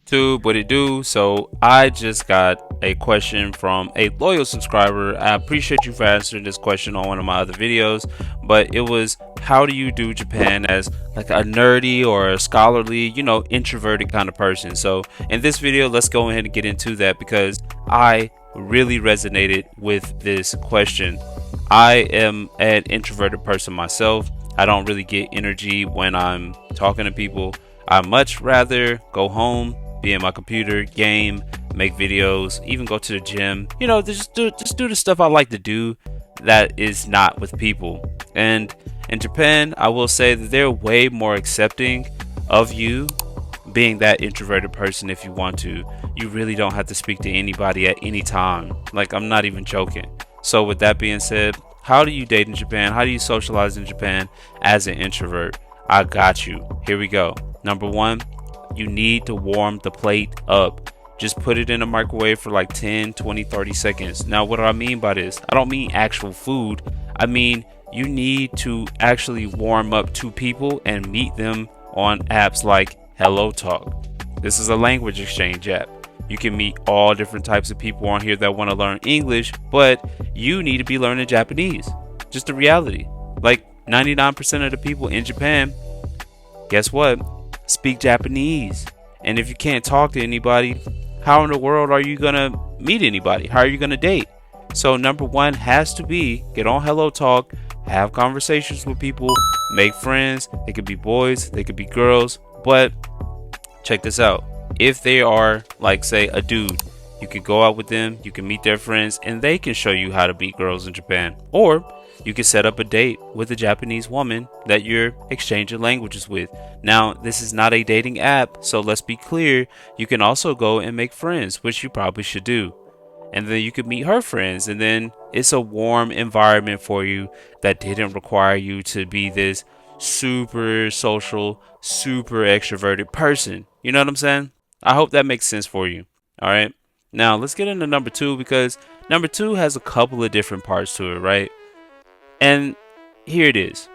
YouTube, what it do? So I just got a question from a loyal subscriber. I appreciate you for answering this question on one of my other videos, but it was, how do you do Japan as like a nerdy or a scholarly, introverted kind of person? So in this video, let's go ahead and get into that because I really resonated with this question. I am an introverted person myself. I don't really get energy when I'm talking to people. I much rather go home, be in my computer, game, make videos, even go to the gym. Just do the stuff I like to do that is not with people. And in Japan, I will say that they're way more accepting of you being that introverted person. If you want to, you really don't have to speak to anybody at any time. Like, I'm not even joking. So with that being said, how do you date in Japan? How do you socialize in Japan as an introvert? I got you. Here we go. Number one, you need to warm the plate up. Just put it in a microwave for like 10, 20, 30 seconds. Now, what do I mean by this? I don't mean actual food. I mean, you need to actually warm up to people and meet them on apps like Hello Talk. This is a language exchange app. You can meet all different types of people on here that want to learn English, but you need to be learning Japanese. Just the reality. Like 99% of the people in Japan, guess what? Speak Japanese. And if you can't talk to anybody, how in the world are you going to meet anybody? How are you going to date? So number one has to be get on Hello Talk, have conversations with people, make friends. They could be boys, they could be girls, but check this out. If they are, like, say, a dude, you can go out with them, you can meet their friends, and they can show you how to meet girls in Japan. Or you can set up a date with a Japanese woman that you're exchanging languages with. Now, this is not a dating app, so let's be clear. You can also go and make friends, which you probably should do. And then you could meet her friends, and then it's a warm environment for you that didn't require you to be this super social, super extroverted person. You know what I'm saying? I hope that makes sense for you. All right. Now let's get into number two, because number two has a couple of different parts to it, right? And here it is.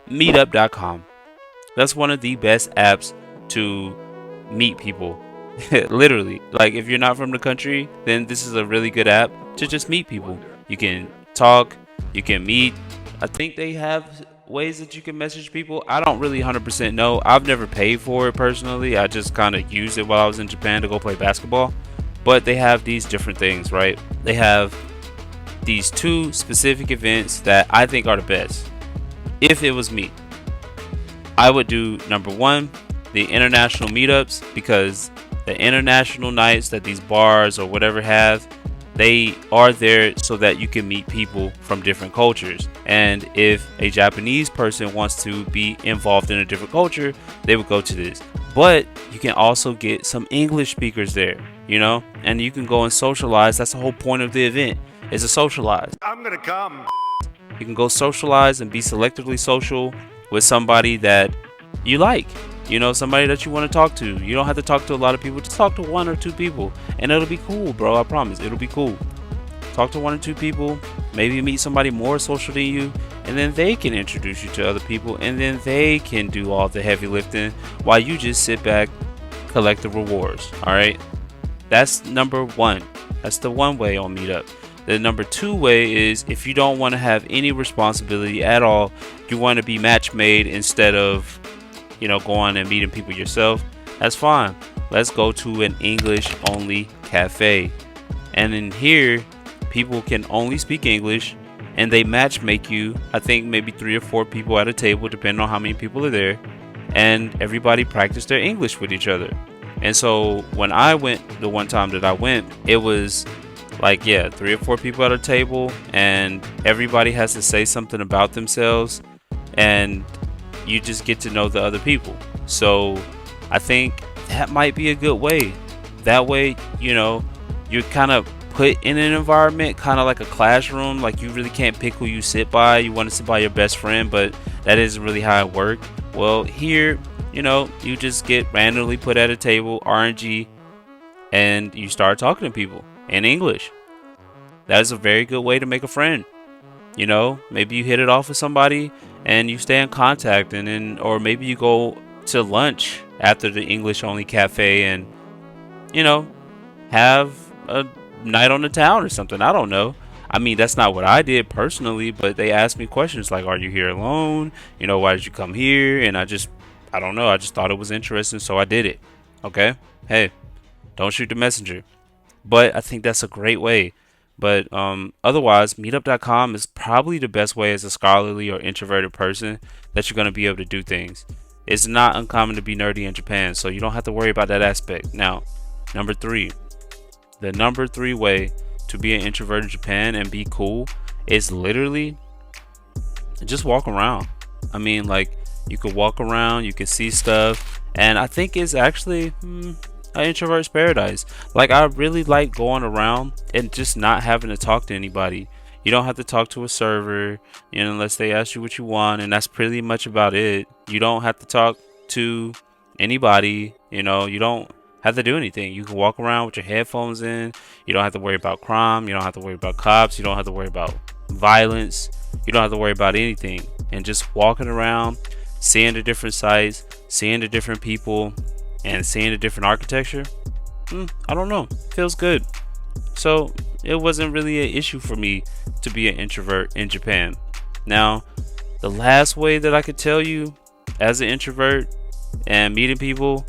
Meetup.com. That's one of the best apps to meet people. Literally. Like, if you're not from the country, then this is a really good app to just meet people. You can talk, you can meet. I think they have ways that you can message people. I don't really 100% know. I've never paid for it personally. I just kind of used it while I was in Japan to go play basketball. But they have these different things, right? They have these two specific events that I think are the best. If it was me, I would do number one, the international meetups, because the international nights that these bars or whatever have, they are there so that you can meet people from different cultures. And if a Japanese person wants to be involved in a different culture, they would go to this. But you can also get some English speakers there, and you can go and socialize. That's the whole point of the event, is to socialize. I'm gonna come. You can go socialize and be selectively social with somebody that you like. Somebody that you want to talk to. You don't have to talk to a lot of people. Just talk to one or two people, and it'll be cool, bro. I promise, it'll be cool. Talk to one or two people. Maybe meet somebody more social than you, and then they can introduce you to other people, and then they can do all the heavy lifting while you just sit back, collect the rewards. All right, that's number one. That's the one way on Meetup. The number two way is, if you don't want to have any responsibility at all, you want to be match made instead of going and meeting people yourself, that's fine. Let's go to an English only cafe. And in here, people can only speak English, and they match make you, I think maybe 3 or 4 people at a table, depending on how many people are there. And everybody practice their English with each other. And so when I went, the one time that I went, it was like, 3 or 4 people at a table, and everybody has to say something about themselves, and you just get to know the other people. So I think that might be a good way. That way, you're kind of put in an environment, kind of like a classroom. Like, you really can't pick who you sit by. You want to sit by your best friend, but that isn't really how it works. Well, here, you just get randomly put at a table, RNG, and you start talking to people in English. That is a very good way to make a friend. Maybe you hit it off with somebody and you stay in contact, and then, or maybe you go to lunch after the English only cafe and you know, have a night on the town or something. I don't know. I mean, that's not what I did personally, but they asked me questions like, "Are you here alone? You know, why did you come here?" And I don't know. I just thought it was interesting, so I did it. Okay. Hey, don't shoot the messenger. But I think that's a great way. But otherwise, meetup.com is probably the best way as a scholarly or introverted person that you're going to be able to do things. It's not uncommon to be nerdy in Japan, so you don't have to worry about that aspect. Now, number three, the number three way to be an introvert in Japan and be cool is literally just walk around. I mean, like, you could walk around, you can see stuff, and I think it's actually an introvert's paradise. Like, I really like going around and just not having to talk to anybody. You don't have to talk to a server, unless they ask you what you want, and that's pretty much about it. You don't have to talk to anybody, you don't have to do anything. You can walk around with your headphones in. You don't have to worry about crime. You don't have to worry about cops. You don't have to worry about violence. You don't have to worry about anything. And just walking around, seeing the different sites, seeing the different people, and seeing the different architecture, I don't know, feels good. So it wasn't really an issue for me to be an introvert in Japan. Now, the last way that I could tell you as an introvert and meeting people,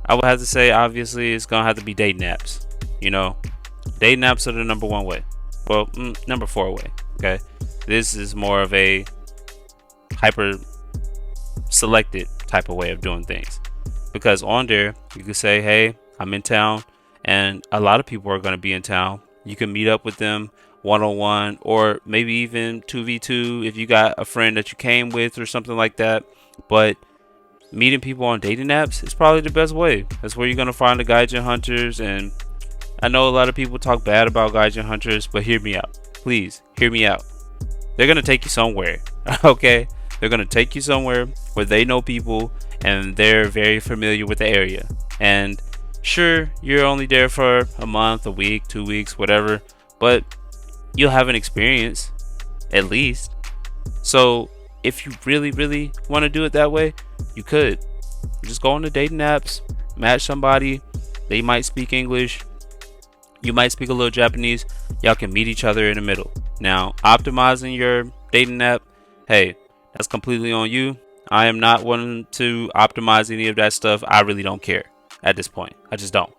I would have to say, obviously, it's gonna have to be dating apps. Dating apps are the number one way. Well, number four way. Okay, this is more of a hyper selected type of way of doing things, because on there you can say, hey, I'm in town, and a lot of people are going to be in town. You can meet up with them one-on-one, or maybe even 2v2 if you got a friend that you came with or something like that. But meeting people on dating apps is probably the best way. That's where you're going to find the gaijin hunters. And I know a lot of people talk bad about gaijin hunters, but hear me out. Please hear me out. They're going to take you somewhere. Okay, they're going to take you somewhere where they know people and they're very familiar with the area. And sure, you're only there for a month, a week, 2 weeks, whatever, but you'll have an experience at least. So if you really, really want to do it that way, you could just go on the dating apps, match somebody. They might speak English, you might speak a little Japanese. Y'all can meet each other in the middle. Now, optimizing your dating app, hey, that's completely on you. I am not wanting to optimize any of that stuff. I really don't care at this point. I just don't.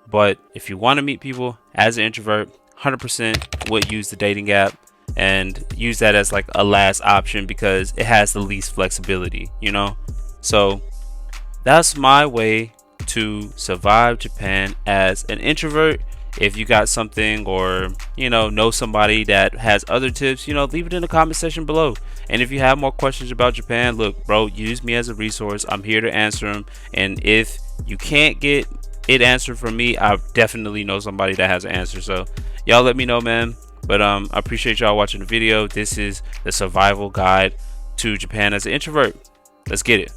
But if you want to meet people as an introvert, 100% would use the dating app and use that as like a last option because it has the least flexibility, So that's my way to survive Japan as an introvert. If you got something or know somebody that has other tips, leave it in the comment section below. And if you have more questions about Japan, look, bro, use me as a resource. I'm here to answer them. And if you can't get it answered from me, I definitely know somebody that has an answer. So y'all let me know, man. But I appreciate y'all watching the video. This is the survival guide to Japan as an introvert. Let's get it.